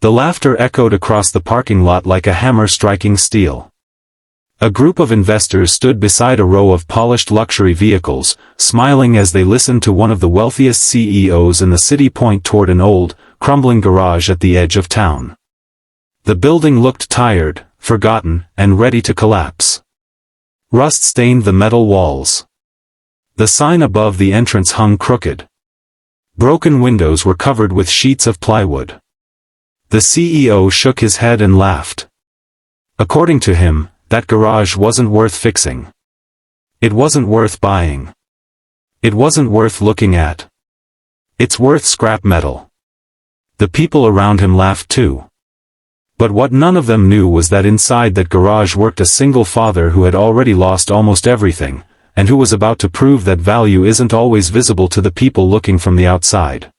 The laughter echoed across the parking lot like a hammer striking steel. A group of investors stood beside a row of polished luxury vehicles, smiling as they listened to one of the wealthiest CEOs in the city point toward an old, crumbling garage at the edge of town. The building looked tired, forgotten, and ready to collapse. Rust stained the metal walls. The sign above the entrance hung crooked. Broken windows were covered with sheets of plywood. The CEO shook his head and laughed. According to him, that garage wasn't worth fixing. It wasn't worth buying. It wasn't worth looking at. It's worth scrap metal. The people around him laughed too. But what none of them knew was that inside that garage worked a single father who had already lost almost everything, and who was about to prove that value isn't always visible to the people looking from the outside.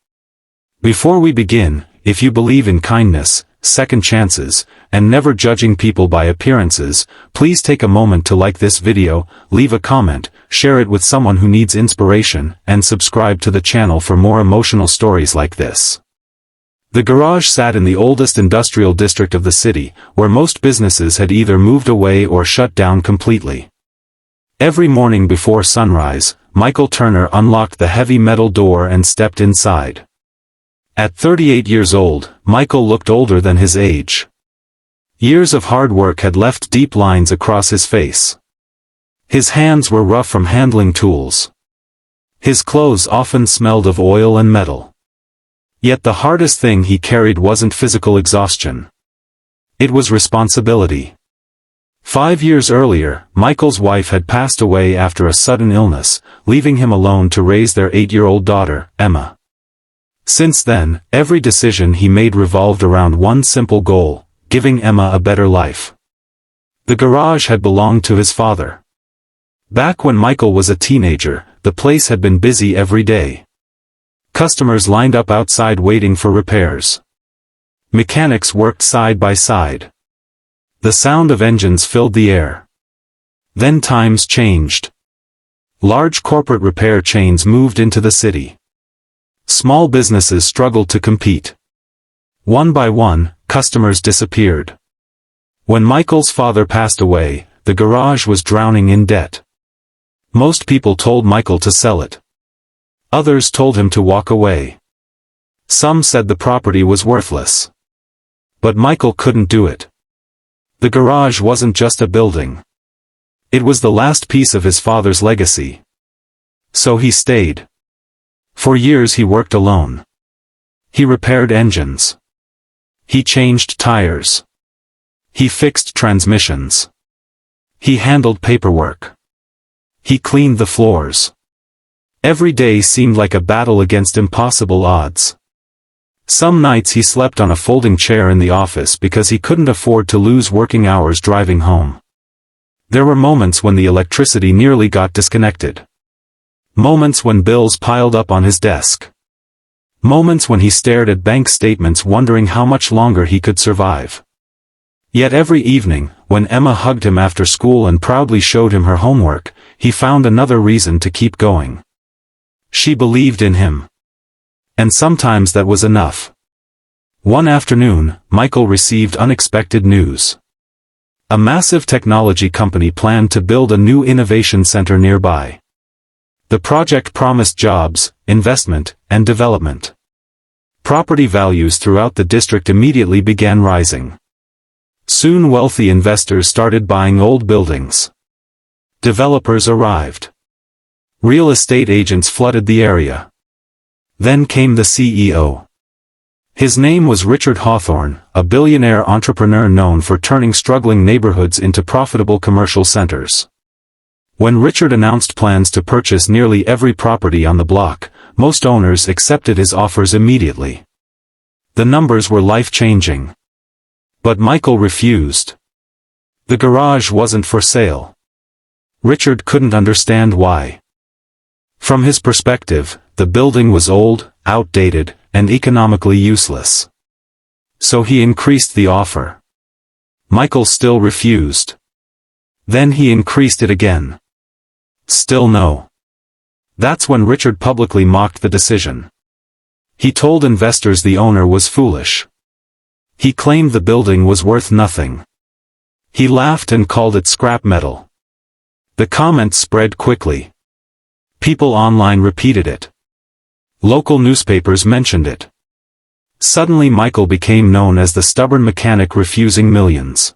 Before we begin, if you believe in kindness, second chances, and never judging people by appearances, please take a moment to like this video, leave a comment, share it with someone who needs inspiration, and subscribe to the channel for more emotional stories like this. The garage sat in the oldest industrial district of the city, where most businesses had either moved away or shut down completely. Every morning before sunrise, Michael Turner unlocked the heavy metal door and stepped inside. At 38 years old, Michael looked older than his age. Years of hard work had left deep lines across his face. His hands were rough from handling tools. His clothes often smelled of oil and metal. Yet the hardest thing he carried wasn't physical exhaustion. It was responsibility. 5 years earlier, Michael's wife had passed away after a sudden illness, leaving him alone to raise their 8-year-old daughter, Emma. Since then, every decision he made revolved around one simple goal: giving Emma a better life. The garage had belonged to his father. Back when Michael was a teenager, the place had been busy every day. Customers lined up outside waiting for repairs. Mechanics worked side by side. The sound of engines filled the air. Then times changed. Large corporate repair chains moved into the city. Small businesses struggled to compete. One by one, customers disappeared. When Michael's father passed away, the garage was drowning in debt. Most people told Michael to sell it. Others told him to walk away. Some said the property was worthless. But Michael couldn't do it. The garage wasn't just a building. It was the last piece of his father's legacy. So he stayed. For years he worked alone. He repaired engines. He changed tires. He fixed transmissions. He handled paperwork. He cleaned the floors. Every day seemed like a battle against impossible odds. Some nights he slept on a folding chair in the office because he couldn't afford to lose working hours driving home. There were moments when the electricity nearly got disconnected. Moments when bills piled up on his desk. Moments when he stared at bank statements wondering how much longer he could survive. Yet every evening, when Emma hugged him after school and proudly showed him her homework, he found another reason to keep going. She believed in him. And sometimes that was enough. One afternoon, Michael received unexpected news. A massive technology company planned to build a new innovation center nearby. The project promised jobs, investment, and development. Property values throughout the district immediately began rising. Soon wealthy investors started buying old buildings. Developers arrived. Real estate agents flooded the area. Then came the CEO. His name was Richard Hawthorne, a billionaire entrepreneur known for turning struggling neighborhoods into profitable commercial centers. When Richard announced plans to purchase nearly every property on the block, most owners accepted his offers immediately. The numbers were life-changing. But Michael refused. The garage wasn't for sale. Richard couldn't understand why. From his perspective, the building was old, outdated, and economically useless. So he increased the offer. Michael still refused. Then he increased it again. Still no. That's when Richard publicly mocked the decision. He told investors the owner was foolish. He claimed the building was worth nothing. He laughed and called it scrap metal. The comments spread quickly. People online repeated it. Local newspapers mentioned it. Suddenly Michael became known as the stubborn mechanic refusing millions.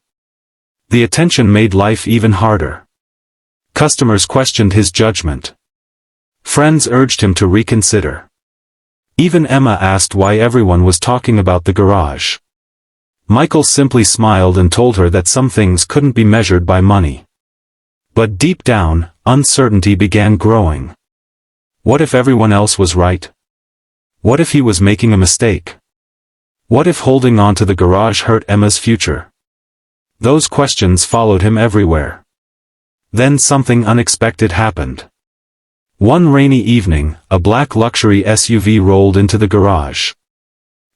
The attention made life even harder. Customers questioned his judgment. Friends urged him to reconsider. Even Emma asked why everyone was talking about the garage. Michael simply smiled and told her that some things couldn't be measured by money. But deep down, uncertainty began growing. What if everyone else was right? What if he was making a mistake? What if holding on to the garage hurt Emma's future? Those questions followed him everywhere. Then something unexpected happened. One rainy evening, a black luxury SUV rolled into the garage.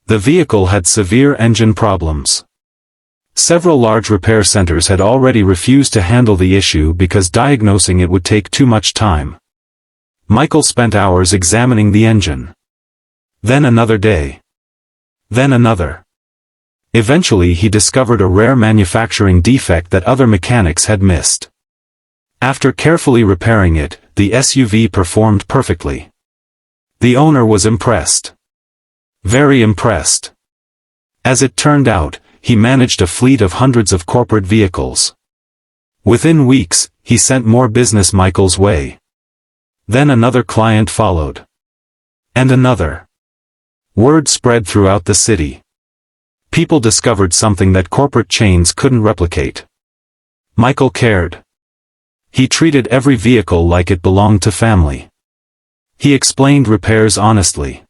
The vehicle had severe engine problems. Several large repair centers had already refused to handle the issue because diagnosing it would take too much time. Michael spent hours examining the engine. Then another day. Then another. Eventually he discovered a rare manufacturing defect that other mechanics had missed. After carefully repairing it, the SUV performed perfectly. The owner was impressed. Very impressed. As it turned out, he managed a fleet of hundreds of corporate vehicles. Within weeks, he sent more business Michael's way. Then another client followed. And another. Word spread throughout the city. People discovered something that corporate chains couldn't replicate. Michael cared. He treated every vehicle like it belonged to family. He explained repairs honestly.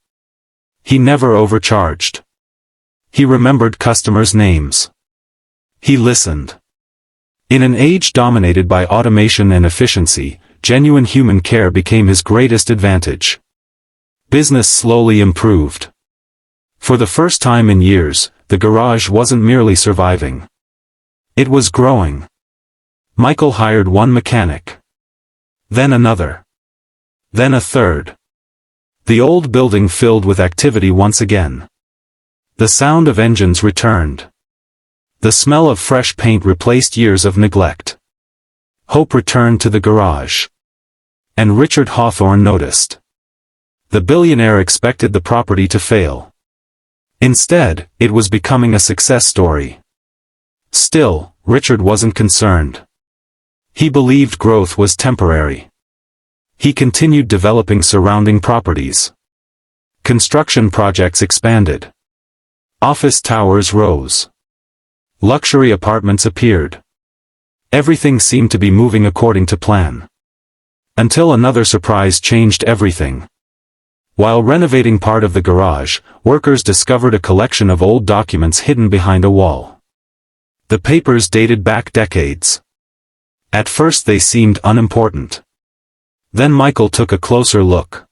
He never overcharged. He remembered customers' names. He listened. In an age dominated by automation and efficiency, genuine human care became his greatest advantage. Business slowly improved. For the first time in years, the garage wasn't merely surviving. It was growing. Michael hired one mechanic. Then another. Then a third. The old building filled with activity once again. The sound of engines returned. The smell of fresh paint replaced years of neglect. Hope returned to the garage. And Richard Hawthorne noticed. The billionaire expected the property to fail. Instead, it was becoming a success story. Still, Richard wasn't concerned. He believed growth was temporary. He continued developing surrounding properties. Construction projects expanded. Office towers rose. Luxury apartments appeared. Everything seemed to be moving according to plan. Until another surprise changed everything. While renovating part of the garage, workers discovered a collection of old documents hidden behind a wall. The papers dated back decades. At first they seemed unimportant. Then Michael took a closer look.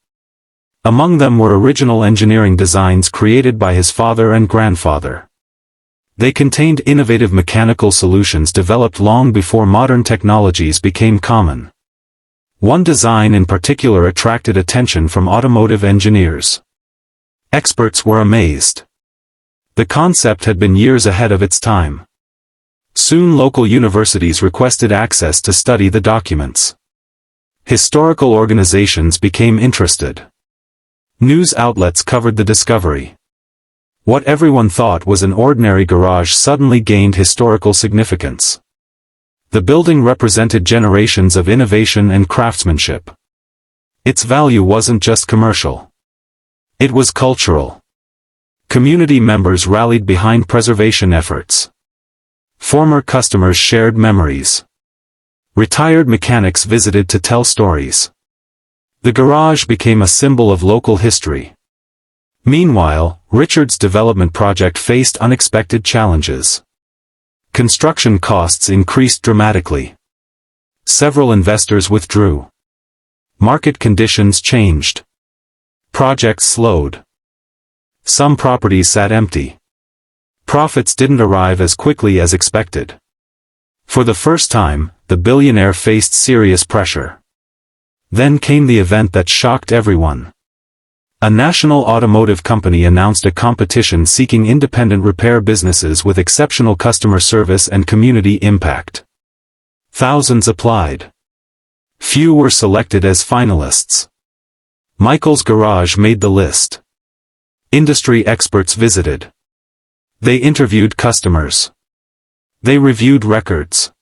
Among them were original engineering designs created by his father and grandfather. They contained innovative mechanical solutions developed long before modern technologies became common. One design in particular attracted attention from automotive engineers. Experts were amazed. The concept had been years ahead of its time. Soon local universities requested access to study the documents. Historical organizations became interested. News outlets covered the discovery. What everyone thought was an ordinary garage suddenly gained historical significance. The building represented generations of innovation and craftsmanship. Its value wasn't just commercial. It was cultural. Community members rallied behind preservation efforts. Former customers shared memories. Retired mechanics visited to tell stories. The garage became a symbol of local history. Meanwhile, Richard's development project faced unexpected challenges. Construction costs increased dramatically. Several investors withdrew. Market conditions changed. Projects slowed. Some properties sat empty. Profits didn't arrive as quickly as expected. For the first time, the billionaire faced serious pressure. Then came the event that shocked everyone. A national automotive company announced a competition seeking independent repair businesses with exceptional customer service and community impact. Thousands applied. Few were selected as finalists. Michael's garage made the list. Industry experts visited. They interviewed customers. They reviewed records.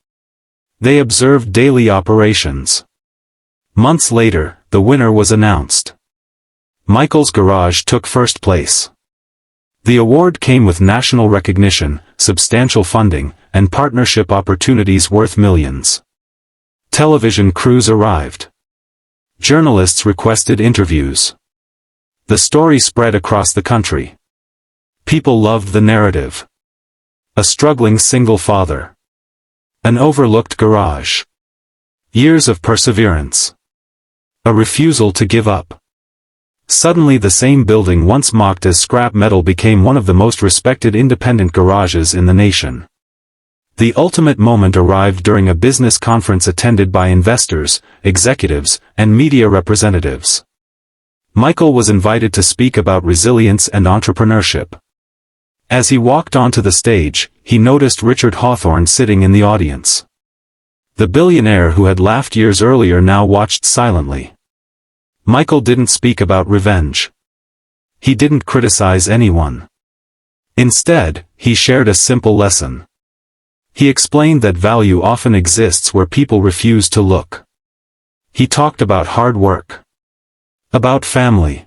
They observed daily operations. Months later, the winner was announced. Michael's garage took first place. The award came with national recognition, substantial funding, and partnership opportunities worth millions. Television crews arrived. Journalists requested interviews. The story spread across the country. People loved the narrative. A struggling single father. An overlooked garage. Years of perseverance. A refusal to give up. Suddenly the same building once mocked as scrap metal became one of the most respected independent garages in the nation. The ultimate moment arrived during a business conference attended by investors, executives, and media representatives. Michael was invited to speak about resilience and entrepreneurship. As he walked onto the stage, he noticed Richard Hawthorne sitting in the audience. The billionaire who had laughed years earlier now watched silently. Michael didn't speak about revenge. He didn't criticize anyone. Instead, he shared a simple lesson. He explained that value often exists where people refuse to look. He talked about hard work. About family.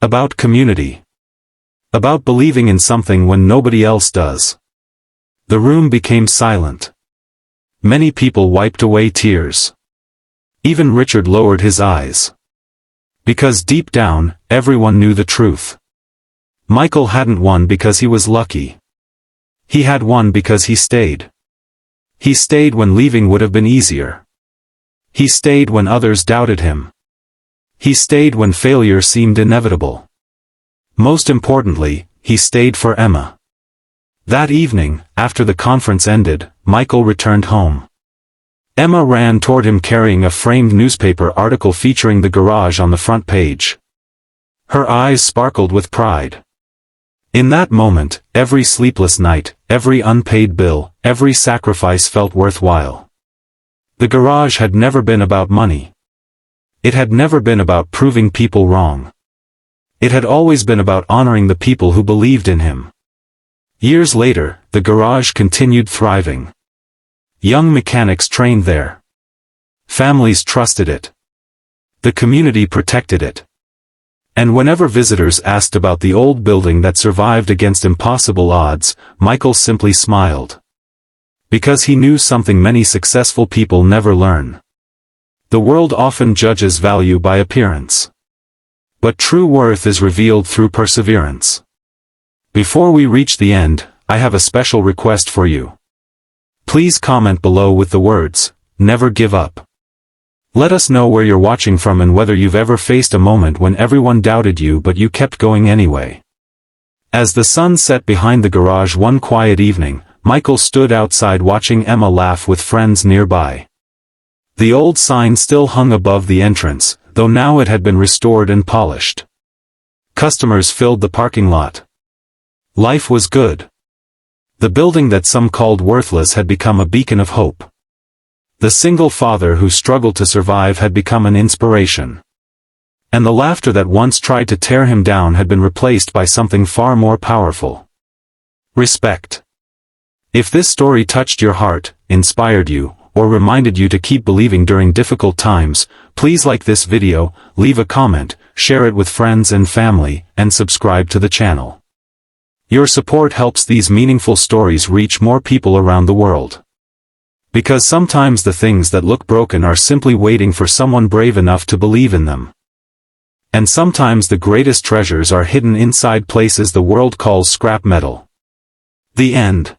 About community. About believing in something when nobody else does. The room became silent. Many people wiped away tears. Even Richard lowered his eyes. Because deep down, everyone knew the truth. Michael hadn't won because he was lucky. He had won because he stayed. He stayed when leaving would have been easier. He stayed when others doubted him. He stayed when failure seemed inevitable. Most importantly, he stayed for Emma. That evening, after the conference ended, Michael returned home. Emma ran toward him carrying a framed newspaper article featuring the garage on the front page. Her eyes sparkled with pride. In that moment, every sleepless night, every unpaid bill, every sacrifice felt worthwhile. The garage had never been about money. It had never been about proving people wrong. It had always been about honoring the people who believed in him. Years later, the garage continued thriving. Young mechanics trained there. Families trusted it. The community protected it. And whenever visitors asked about the old building that survived against impossible odds, Michael simply smiled. Because he knew something many successful people never learn. The world often judges value by appearance. But true worth is revealed through perseverance. Before we reach the end, I have a special request for you. Please comment below with the words, "Never give up." Let us know where you're watching from and whether you've ever faced a moment when everyone doubted you but you kept going anyway. As the sun set behind the garage one quiet evening, Michael stood outside watching Emma laugh with friends nearby. The old sign still hung above the entrance, though now it had been restored and polished. Customers filled the parking lot. Life was good. The building that some called worthless had become a beacon of hope. The single father who struggled to survive had become an inspiration. And the laughter that once tried to tear him down had been replaced by something far more powerful. Respect. If this story touched your heart, inspired you, or reminded you to keep believing during difficult times, please like this video, leave a comment, share it with friends and family, and subscribe to the channel. Your support helps these meaningful stories reach more people around the world. Because sometimes the things that look broken are simply waiting for someone brave enough to believe in them. And sometimes the greatest treasures are hidden inside places the world calls scrap metal. The end.